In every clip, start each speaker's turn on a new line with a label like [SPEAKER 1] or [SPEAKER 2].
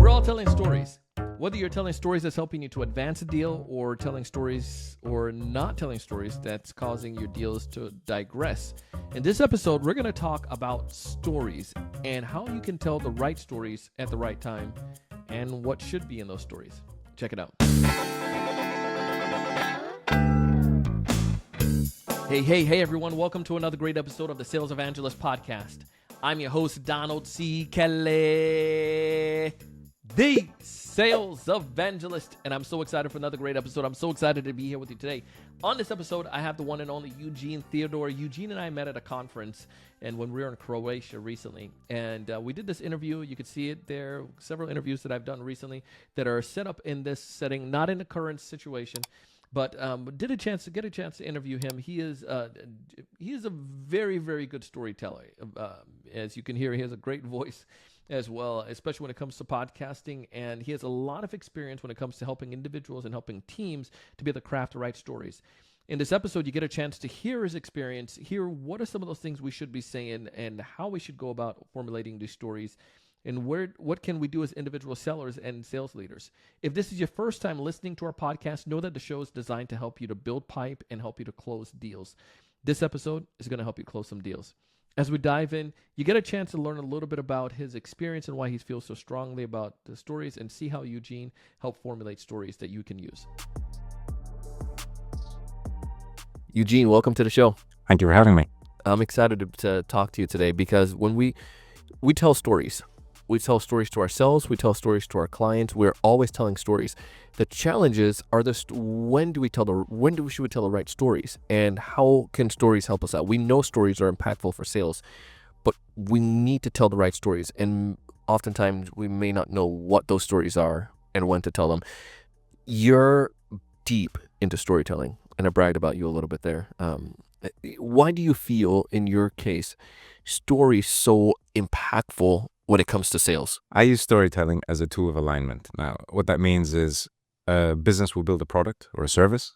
[SPEAKER 1] We're all telling stories. Whether you're telling stories that's helping you to advance a deal or telling stories or not telling stories that's causing your deals to digress. In this episode, we're going to talk about stories and how you can tell the right stories at the right time and what should be in those stories. Check it out. Hey, everyone. Welcome to another great episode of the Sales Evangelist Podcast. I'm your host, Donald C. Kelly, the Sales Evangelist, and I'm so excited for another great episode. I'm so excited to be here with you today. On this episode, I have the one and only Eugene Theodore. Eugene and I met at a conference and when we were in Croatia recently, and we did this interview. You could see it there, several interviews that I've done recently that are set up in this setting, not in the current situation. But get a chance to interview him. He is a very, very good storyteller. As you can hear, he has a great voice as well, especially when it comes to podcasting. And he has a lot of experience when it comes to helping individuals and helping teams to be able to craft the right stories. In this episode, you get a chance to hear his experience, hear what are some of those things we should be saying and how we should go about formulating these stories. And what can we do as individual sellers and sales leaders? If this is your first time listening to our podcast, know that the show is designed to help you to build pipe and help you to close deals. This episode is going to help you close some deals. As we dive in, you get a chance to learn a little bit about his experience and why he feels so strongly about the stories and see how Eugene helped formulate stories that you can use. Eugene, welcome to the show.
[SPEAKER 2] Thank you for having me.
[SPEAKER 1] I'm excited to talk to you today because when we tell stories, we tell stories to ourselves. We tell stories to our clients. We're always telling stories. The challenges are when should we tell the right stories, and how can stories help us out? We know stories are impactful for sales, but we need to tell the right stories, and oftentimes we may not know what those stories are and when to tell them. You're deep into storytelling, and I bragged about you a little bit there. Why do you feel, in your case, stories so impactful when it comes to sales?
[SPEAKER 2] I use storytelling as a tool of alignment. Now, what that means is a business will build a product or a service,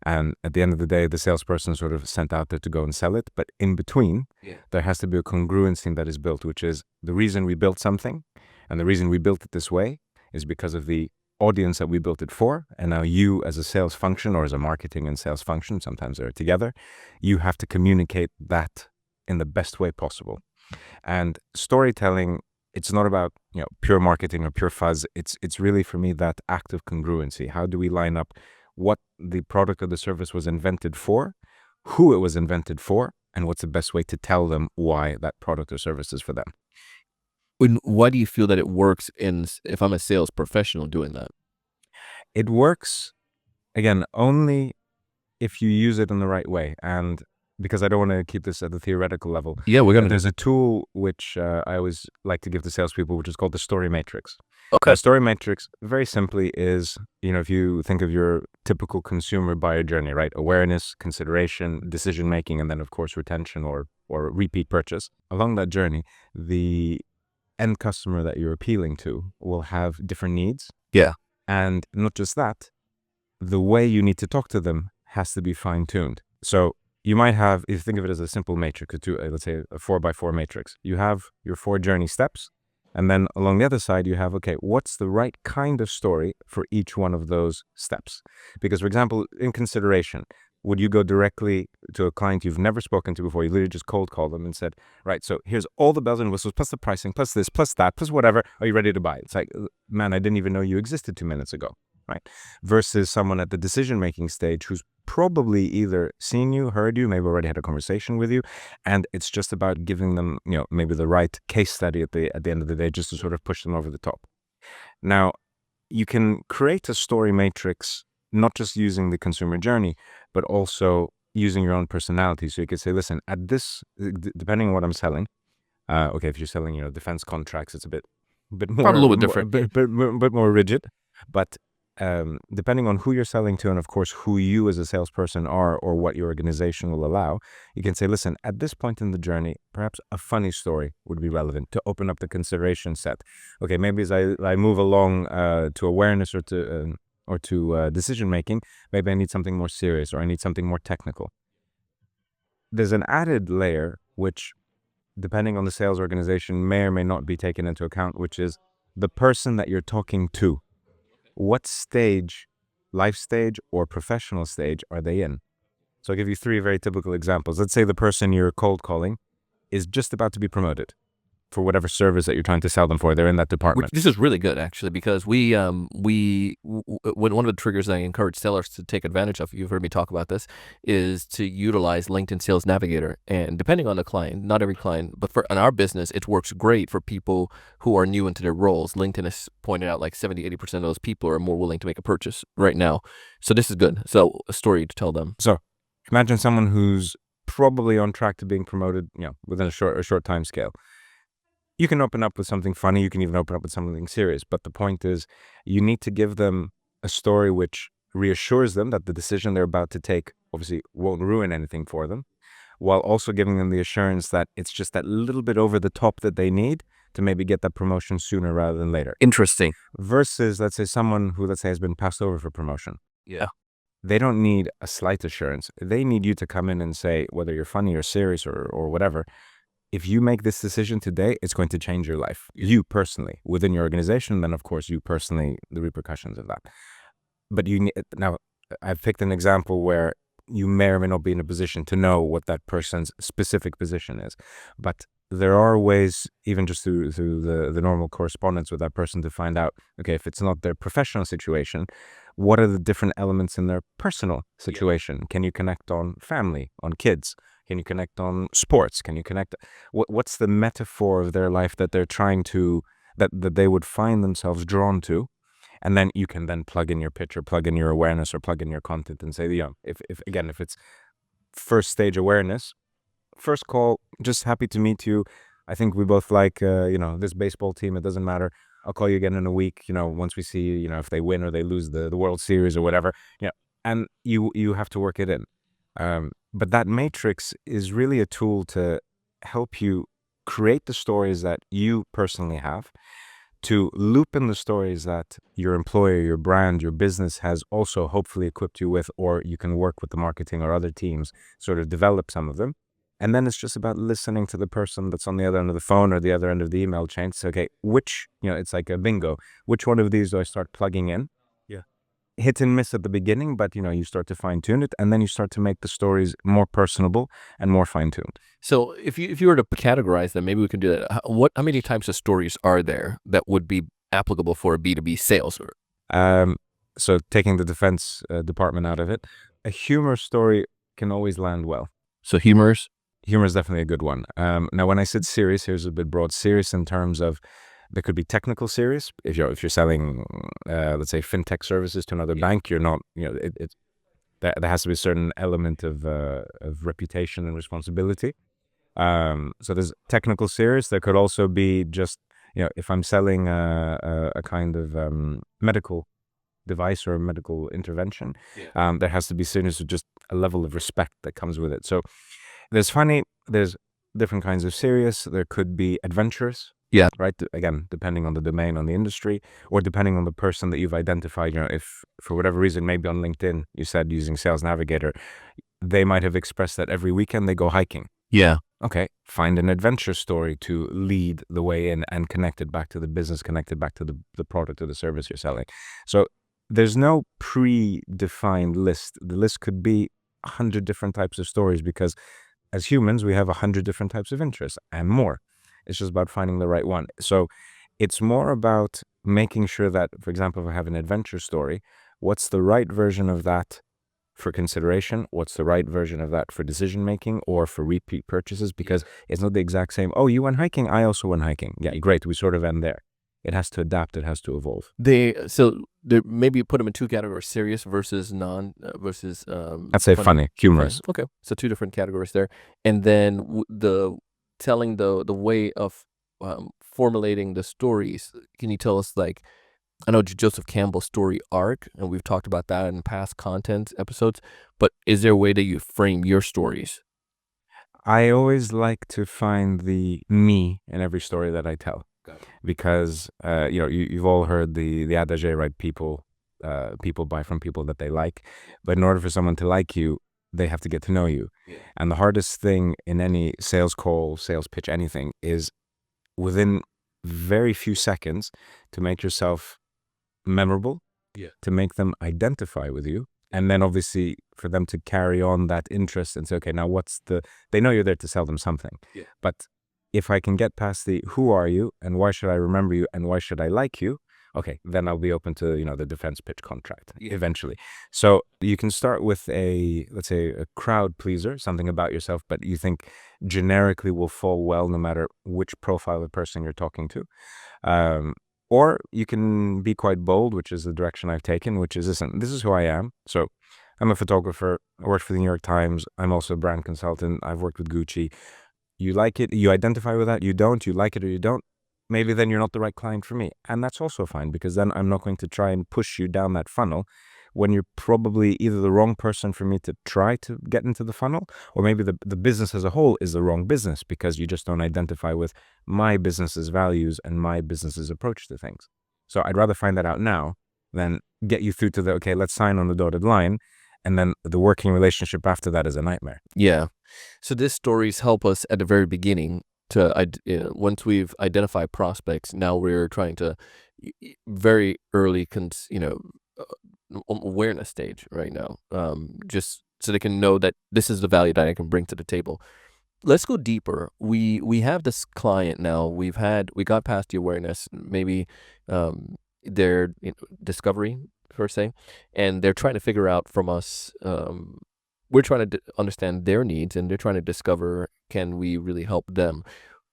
[SPEAKER 2] and at the end of the day, the salesperson is sort of sent out there to go and sell it. But in between, there has to be a congruency that is built, which is the reason we built something, and the reason we built it this way is because of the audience that we built it for. And now you, as a sales function or as a marketing and sales function, sometimes they're together, you have to communicate that in the best way possible. And storytelling, it's not about pure marketing or pure fuzz. It's really, for me, that act of congruency. How do we line up what the product or the service was invented for, who it was invented for, and what's the best way to tell them why that product or service is for them?
[SPEAKER 1] Why do you feel that it works if I'm a sales professional doing that?
[SPEAKER 2] It works, again, only if you use it in the right way. And because I don't want to keep this at the theoretical level.
[SPEAKER 1] Yeah,
[SPEAKER 2] There's a tool which I always like to give to salespeople, which is called the story matrix.
[SPEAKER 1] Okay.
[SPEAKER 2] The story matrix, very simply, is, if you think of your typical consumer buyer journey, right? Awareness, consideration, decision-making, and then, of course, retention or repeat purchase. Along that journey, the end customer that you're appealing to will have different needs.
[SPEAKER 1] Yeah.
[SPEAKER 2] And not just that, the way you need to talk to them has to be fine-tuned. So you might have, if you think of it as a simple matrix, let's say a 4x4 matrix, you have your 4 journey steps. And then along the other side, you have, what's the right kind of story for each one of those steps? Because, for example, in consideration, would you go directly to a client you've never spoken to before? You literally just cold call them and said, right, so here's all the bells and whistles, plus the pricing, plus this, plus that, plus whatever. Are you ready to buy? It's like, man, I didn't even know you existed 2 minutes ago, right? Versus someone at the decision-making stage who's probably either seen you, heard you, maybe already had a conversation with you, and it's just about giving them, maybe the right case study at the end of the day, just to sort of push them over the top. Now, you can create a story matrix not just using the consumer journey, but also using your own personality. So you could say, listen, at this, depending on what I'm selling, if you're selling, defense contracts, it's a bit more,
[SPEAKER 1] probably a little bit different,
[SPEAKER 2] bit more rigid. But depending on who you're selling to, and of course who you as a salesperson are, or what your organization will allow, you can say, listen, at this point in the journey, perhaps a funny story would be relevant to open up the consideration set. Okay, maybe as I move along to awareness or to decision making, maybe I need something more serious, or I need something more technical. There's an added layer which, depending on the sales organization, may or may not be taken into account, which is the person that you're talking to, what stage, life stage or professional stage are they in? So I'll give you three very typical examples. Let's say the person you're cold calling is just about to be promoted for whatever service that you're trying to sell them for. They're in that department.
[SPEAKER 1] This is really good, actually, because one of the triggers I encourage sellers to take advantage of, you've heard me talk about this, is to utilize LinkedIn Sales Navigator. And depending on the client, not every client, but in our business, it works great for people who are new into their roles. LinkedIn has pointed out like 70-80% of those people are more willing to make a purchase right now. So this is good. So a story to tell them.
[SPEAKER 2] So imagine someone who's probably on track to being promoted, within a short time scale. You can open up with something funny. You can even open up with something serious. But the point is, you need to give them a story which reassures them that the decision they're about to take obviously won't ruin anything for them, while also giving them the assurance that it's just that little bit over the top that they need to maybe get that promotion sooner rather than later.
[SPEAKER 1] Interesting.
[SPEAKER 2] Versus, let's say, someone who, let's say, has been passed over for promotion.
[SPEAKER 1] Yeah.
[SPEAKER 2] They don't need a slight assurance. They need you to come in and say, whether you're funny or serious or whatever, if you make this decision today, it's going to change your life. You personally, within your organization, then of course you personally, the repercussions of that. But now, I've picked an example where you may or may not be in a position to know what that person's specific position is. But there are ways, even just through the normal correspondence with that person, to find out, okay, if it's not their professional situation, what are the different elements in their personal situation? Yeah. Can you connect on family, on kids? Can you connect on sports? Can you connect? What's the metaphor of their life that they're trying to, that they would find themselves drawn to? And then you can then plug in your pitch or plug in your awareness or plug in your content and say, if it's first stage awareness, first call, just happy to meet you. I think we both like, this baseball team. It doesn't matter. I'll call you again in a week, once we see, if they win or they lose the World Series or whatever, and you have to work it in. But that matrix is really a tool to help you create the stories that you personally have, to loop in the stories that your employer, your brand, your business has also hopefully equipped you with, or you can work with the marketing or other teams, sort of develop some of them. And then it's just about listening to the person that's on the other end of the phone or the other end of the email chain. So, okay, it's like a bingo. Which one of these do I start plugging in? Yeah. Hit and miss at the beginning, but, you start to fine tune it, and then you start to make the stories more personable and more fine tuned.
[SPEAKER 1] So if you were to categorize them, maybe we could do that. How many types of stories are there that would be applicable for a B2B sales?
[SPEAKER 2] So taking the defense department out of it, a humor story can always land well.
[SPEAKER 1] So humor is
[SPEAKER 2] definitely a good one. Now, when I said serious, here's a bit broad. Serious in terms of, there could be technical serious. If you're selling, let's say, fintech services to another bank, you're not, there has to be a certain element of reputation and responsibility. So there's technical serious. There could also be just, if I'm selling a kind of medical device or a medical intervention, there has to be serious with just a level of respect that comes with it. So there's funny, there's different kinds of serious. There could be adventurous.
[SPEAKER 1] Yeah.
[SPEAKER 2] Right. Again, depending on the domain, on the industry, or depending on the person that you've identified. If for whatever reason, maybe on LinkedIn, you said using Sales Navigator, they might have expressed that every weekend they go hiking.
[SPEAKER 1] Yeah.
[SPEAKER 2] Okay. Find an adventure story to lead the way in and connect it back to the business, connect it back to the product or the service you're selling. So there's no predefined list. The list could be 100 different types of stories, because as humans, we have 100 different types of interests and more. It's just about finding the right one. So it's more about making sure that, for example, if I have an adventure story, what's the right version of that for consideration? What's the right version of that for decision making or for repeat purchases? Because it's not the exact same. Oh, you went hiking, I also went hiking. Yeah, great. We sort of end there. It has to adapt. It has to evolve.
[SPEAKER 1] So maybe put them in two categories: serious versus non versus.
[SPEAKER 2] I'd say funny, humorous.
[SPEAKER 1] Okay, so two different categories there, and then telling the way of formulating the stories. Can you tell us, like, I know Joseph Campbell's story arc, and we've talked about that in past content episodes, but is there a way that you frame your stories?
[SPEAKER 2] I always like to find the me in every story that I tell. Because you've all heard the adage, right? People buy from people that they like, but in order for someone to like you, they have to get to know you. And the hardest thing in any sales call, sales pitch, anything, is within very few seconds to make yourself memorable, to make them identify with you, and then obviously for them to carry on that interest and say, okay, now they know you're there to sell them something. But if I can get past the who are you and why should I remember you and why should I like you, okay, then I'll be open to, the defense pitch contract eventually. So you can start with let's say a crowd pleaser, something about yourself, but you think generically will fall well no matter which profile of person you're talking to. Or you can be quite bold, which is the direction I've taken, which is, listen, this is who I am. So I'm a photographer. I work for the New York Times. I'm also a brand consultant. I've worked with Gucci. You like it, you identify with that, you don't, you like it or you don't, maybe then you're not the right client for me. And that's also fine, because then I'm not going to try and push you down that funnel when you're probably either the wrong person for me to try to get into the funnel, or maybe the business as a whole is the wrong business because you just don't identify with my business's values and my business's approach to things. So I'd rather find that out now than get you through to okay, let's sign on the dotted line. And then the working relationship after that is a nightmare.
[SPEAKER 1] Yeah. So these stories help us at the very beginning to, once we've identified prospects, now we're trying to very early, awareness stage right now, just so they can know that this is the value that I can bring to the table. Let's go deeper. We have this client now. We got past the awareness, maybe their discovery per se, and they're trying to figure out from us, we're trying to understand their needs, and they're trying to discover, can we really help them?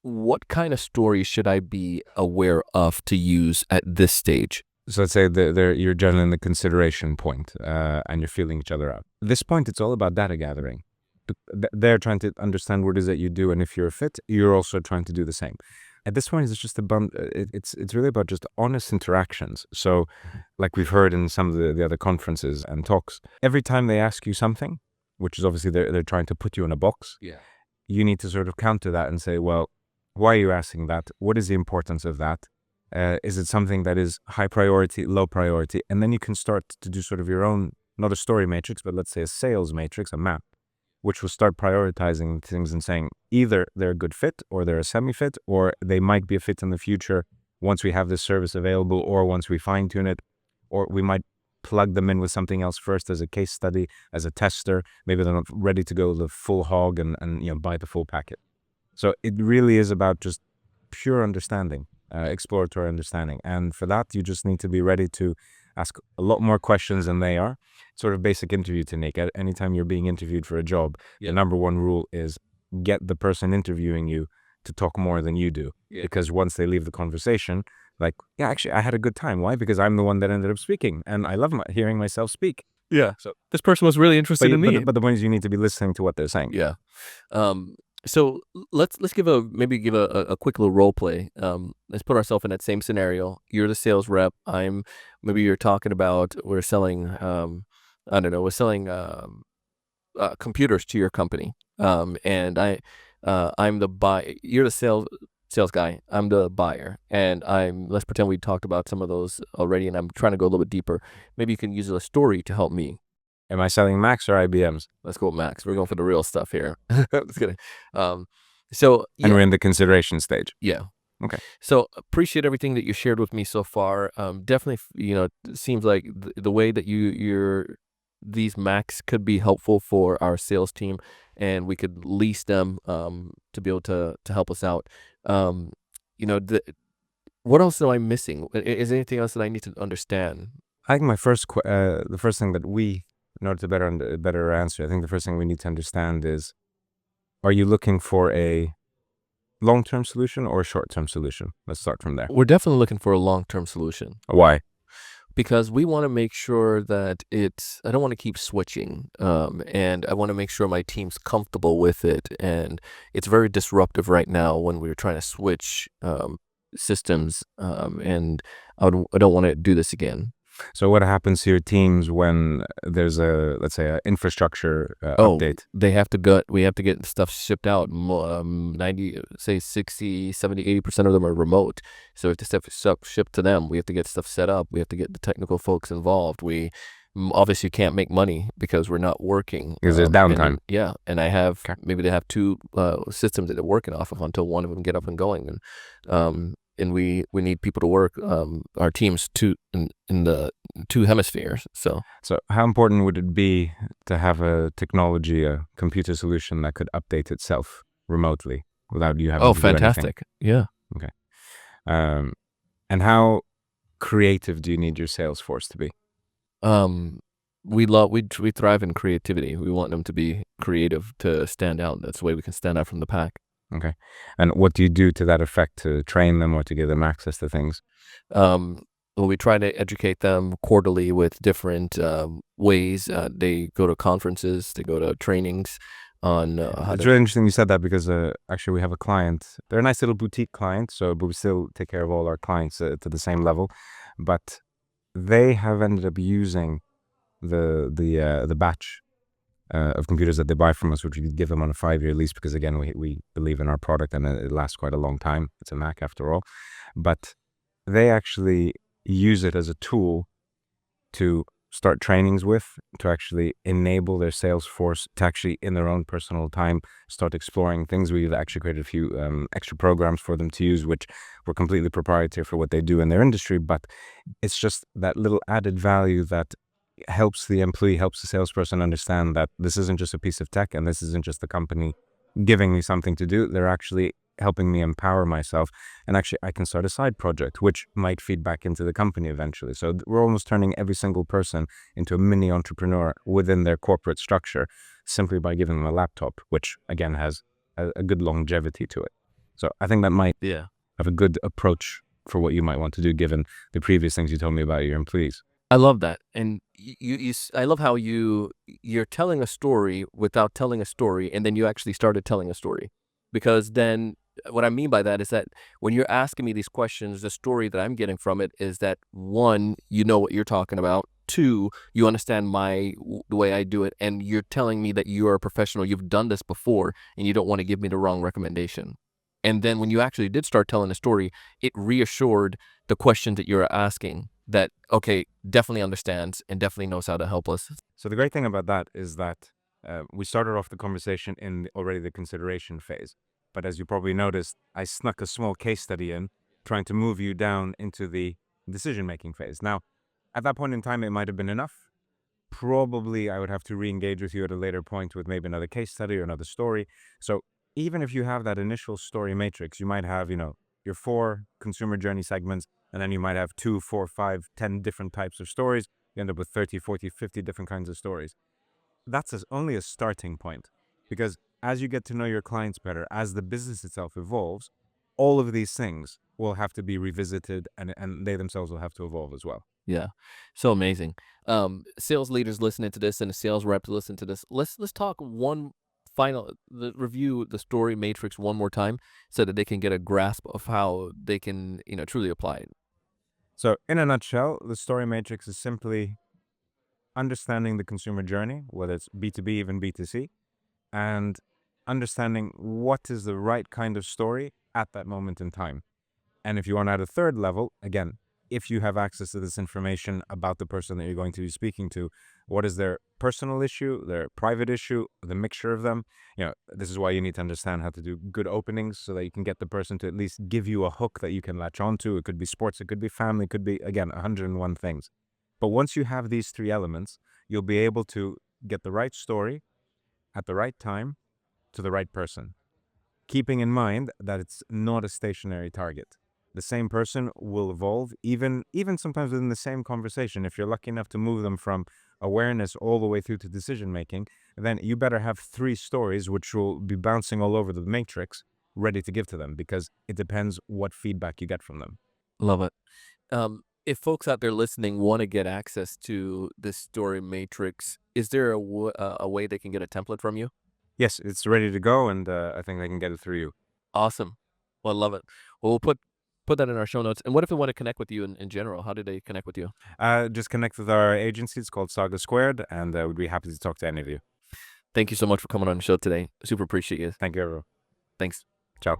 [SPEAKER 1] What kind of stories should I be aware of to use at this stage?
[SPEAKER 2] So let's say you're generally in the consideration point, and you're feeling each other out. At this point, it's all about data gathering. They're trying to understand what it is that you do, and if you're a fit, you're also trying to do the same. At this point, it's just it's really about just honest interactions. So, like we've heard in some of the other conferences and talks, every time they ask you something, which is obviously they're trying to put you in a box, you need to sort of counter that and say, well, why are you asking that? What is the importance of that? Is it something that is high priority, low priority? And then you can start to do sort of your own, not a story matrix, but let's say a sales matrix, a map, which will start prioritizing things and saying either they're a good fit or they're a semi-fit, or they might be a fit in the future once we have this service available, or once we fine-tune it, or we might plug them in with something else first as a case study, as a tester. Maybe they're not ready to go the full hog and buy the full packet. So it really is about just pure understanding, exploratory understanding. And for that, you just need to be ready to ask a lot more questions than they are. Sort of basic interview technique. Anytime you're being interviewed for a job, the number one rule is get the person interviewing you to talk more than you do. Because once they leave the conversation, like, yeah, actually, I had a good time. Why? Because I'm the one that ended up speaking, and I love hearing myself speak.
[SPEAKER 1] Yeah. So this person was really interested in me.
[SPEAKER 2] But the point is, you need to be listening to what they're saying.
[SPEAKER 1] Yeah. So let's give a quick little role play. Let's put ourselves in that same scenario. You're the sales rep. Maybe you're talking about, we're selling, I don't know, we're selling computers to your company. And I'm the buyer. You're the sales guy. I'm the buyer. And let's pretend we talked about some of those already, and I'm trying to go a little bit deeper. Maybe you can use a story to help me.
[SPEAKER 2] Am I selling Macs or IBMs?
[SPEAKER 1] Let's go with Macs. We're going for the real stuff here. Just kidding.
[SPEAKER 2] And we're in the consideration stage.
[SPEAKER 1] Yeah.
[SPEAKER 2] Okay.
[SPEAKER 1] So appreciate everything that you shared with me so far. Definitely, it seems like the way that these Macs could be helpful for our sales team, and we could lease them to be able to help us out. What else am I missing? Is there anything else that I need to understand?
[SPEAKER 2] I think the first thing that in order to better answer, I think the first thing we need to understand is, are you looking for a long-term solution or a short-term solution? Let's start from there.
[SPEAKER 1] We're definitely looking for a long-term solution.
[SPEAKER 2] Why?
[SPEAKER 1] Because we want to make sure that I don't want to keep switching, and I want to make sure my team's comfortable with it. And it's very disruptive right now when we're trying to switch systems, and I don't want to do this again.
[SPEAKER 2] So what happens to your teams when there's let's say, an infrastructure update?
[SPEAKER 1] We have to get stuff shipped out. 60, 70, 80% of them are remote. So if the stuff is shipped to them, we have to get stuff set up. We have to get the technical folks involved. We obviously can't make money because we're not working.
[SPEAKER 2] Because there's downtime.
[SPEAKER 1] And I have, maybe they have two systems that they're working off of until one of them get up and going. And and we need people to work our teams in the two hemispheres. So
[SPEAKER 2] how important would it be to have a computer solution that could update itself remotely without you having to do anything?
[SPEAKER 1] Fantastic. Yeah.
[SPEAKER 2] Okay. And how creative do you need your sales force to be?
[SPEAKER 1] We thrive in creativity. We want them to be creative to stand out. That's the way we can stand out from the pack.
[SPEAKER 2] Okay. And what do you do to that effect to train them or to give them access to things?
[SPEAKER 1] Well, we try to educate them quarterly with different ways. They go to conferences, they go to trainings on how
[SPEAKER 2] It's
[SPEAKER 1] to.
[SPEAKER 2] really interesting you said that because actually we have a client. They're a nice little boutique client, but we still take care of all our clients to the same level. But they have ended up using the batch of computers that they buy from us, which we give them on a 5-year lease because, again, we believe in our product and it lasts quite a long time. It's a Mac after all. But they actually use it as a tool to start trainings with, to actually enable their sales force to actually, in their own personal time, start exploring things. We've actually created a few extra programs for them to use, which were completely proprietary for what they do in their industry. But it's just that little added value that helps the employee, helps the salesperson understand that this isn't just a piece of tech and this isn't just the company giving me something to do. They're actually helping me empower myself, and actually I can start a side project which might feed back into the company eventually. So we're almost turning every single person into a mini entrepreneur within their corporate structure simply by giving them a laptop, which again has a good longevity to it. So I think that might have a good approach for what you might want to do given the previous things you told me about your employees.
[SPEAKER 1] I love that. And I love how you're telling a story without telling a story, and then you actually started telling a story. Because then what I mean by that is that when you're asking me these questions, the story that I'm getting from it is that, one, you know what you're talking about. Two, you understand the way I do it, and you're telling me that you are a professional, you've done this before, and you don't want to give me the wrong recommendation. And then when you actually did start telling the story, it reassured the question that you're asking that, okay, definitely understands and definitely knows how to help us.
[SPEAKER 2] So the great thing about that is that we started off the conversation in already the consideration phase. But as you probably noticed, I snuck a small case study in, trying to move you down into the decision-making phase. Now, at that point in time, it might have been enough. Probably I would have to re-engage with you at a later point with maybe another case study or another story. So even if you have that initial story matrix, you might have, your 4 consumer journey segments, and then you might have 2, 4, 5, 10 different types of stories. You end up with 30, 40, 50 different kinds of stories. That's only a starting point, because as you get to know your clients better, as the business itself evolves, all of these things will have to be revisited, and they themselves will have to evolve as well.
[SPEAKER 1] Yeah, so amazing. Sales leaders listening to this and the sales reps listen to this. Let's talk review the story matrix one more time so that they can get a grasp of how they can truly apply it.
[SPEAKER 2] So in a nutshell, the story matrix is simply understanding the consumer journey, whether it's B2B, even B2C, and understanding what is the right kind of story at that moment in time. And if you want to add a third level, again, if you have access to this information about the person that you're going to be speaking to, what is their personal issue, their private issue, the mixture of them? This is why you need to understand how to do good openings so that you can get the person to at least give you a hook that you can latch onto. It could be sports, it could be family, it could be, again, 101 things. But once you have these 3 elements, you'll be able to get the right story at the right time to the right person, keeping in mind that it's not a stationary target. The same person will evolve, even sometimes within the same conversation. If you're lucky enough to move them from awareness all the way through to decision making, then you better have 3 stories which will be bouncing all over the matrix, ready to give to them, because it depends what feedback you get from them.
[SPEAKER 1] Love it. If folks out there listening want to get access to this story matrix, is there a way they can get a template from you?
[SPEAKER 2] Yes, it's ready to go, and I think they can get it through you.
[SPEAKER 1] Awesome. Well, I love it. Well, we'll put that in our show notes. And what if they want to connect with you in general? How do they connect with you?
[SPEAKER 2] Just connect with our agency. It's called Saga Squared, and we'd be happy to talk to any of you.
[SPEAKER 1] Thank you so much for coming on the show today. Super appreciate you.
[SPEAKER 2] Thank you, everyone.
[SPEAKER 1] Thanks.
[SPEAKER 2] Ciao.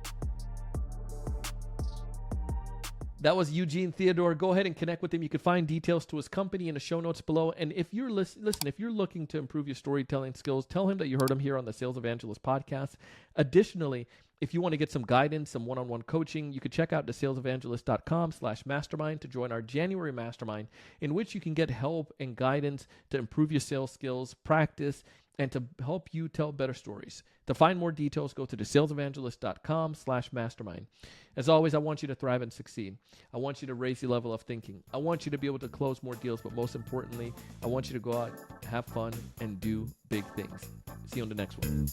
[SPEAKER 1] That was Eugene Theodore. Go ahead and connect with him. You can find details to his company in the show notes below. And if you're if you're looking to improve your storytelling skills, tell him that you heard him here on the Sales Evangelist podcast. Additionally, If you want to get some guidance, some one-on-one coaching, you could check out thesalesevangelist.com/mastermind to join our January mastermind, in which you can get help and guidance to improve your sales skills, practice, and to help you tell better stories. To find more details, go to thesalesevangelist.com/mastermind. As always, I want you to thrive and succeed. I want you to raise your level of thinking. I want you to be able to close more deals, but most importantly, I want you to go out, have fun, and do big things. See you on the next one.